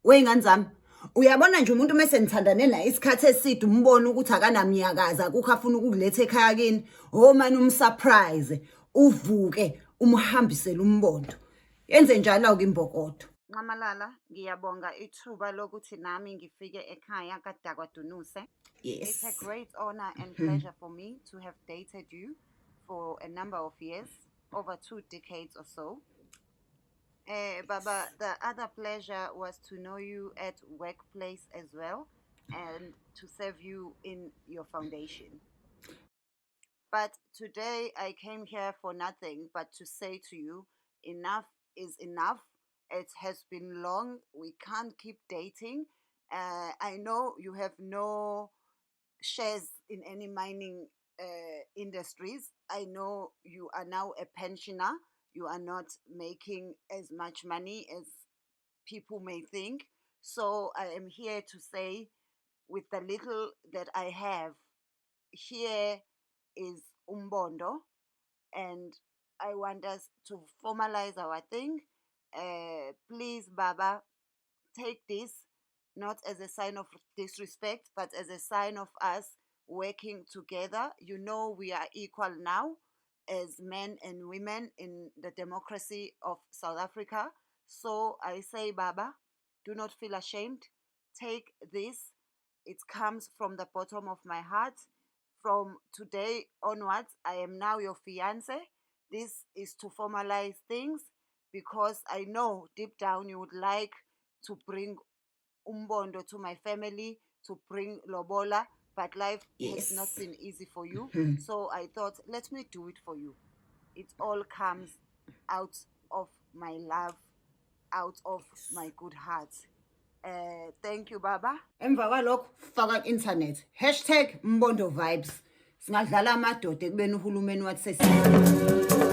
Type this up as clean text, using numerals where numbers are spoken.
Wey'ngane zami, uyabona nje umuntu mase nithandane naye isikhathi eside umbone ukuthi akanamnyakaza akukho afuna ukukuletha ekhaya kini, manje umsurprise, uvuke umhambisele Umbondo. Yenze njalo-ke imbokodo. Nqamalala, ngiyabonga ithuba lokuthi nami ngifike ekhaya kaDakwadunuse. Yes. It's a great honor and pleasure for me to have dated you for a number of years, over 2 decades or so. Baba, the other pleasure was to know you at workplace as well and to serve you in your foundation. But today I came here for nothing but to say to you, enough is enough. It has been long. We can't keep dating. I know you have no shares in any mining industries. I know you are now a pensioner. You are not making as much money as people may think. So I am here to say, with the little that I have, here is Umbondo, and I want us to formalize our thing. Please, Baba, take this not as a sign of disrespect, but as a sign of us working together. You know, we are equal now as men and women in the democracy of South Africa. So I say, Baba, do not feel ashamed. Take this. It comes from the bottom of my heart. From today onwards, I am now your fiance. This is to formalize things because I know deep down you would like to bring Umbondo to my family, to bring Lobola, but life has not been easy for you. So I thought, let me do it for you. It all comes out of my love, out of my good heart. Thank you, Baba. Emva kwalokho faka ku-internet #Umbondo vibes. Singadlala amadoda ekubeni uhulumeni wathi sesi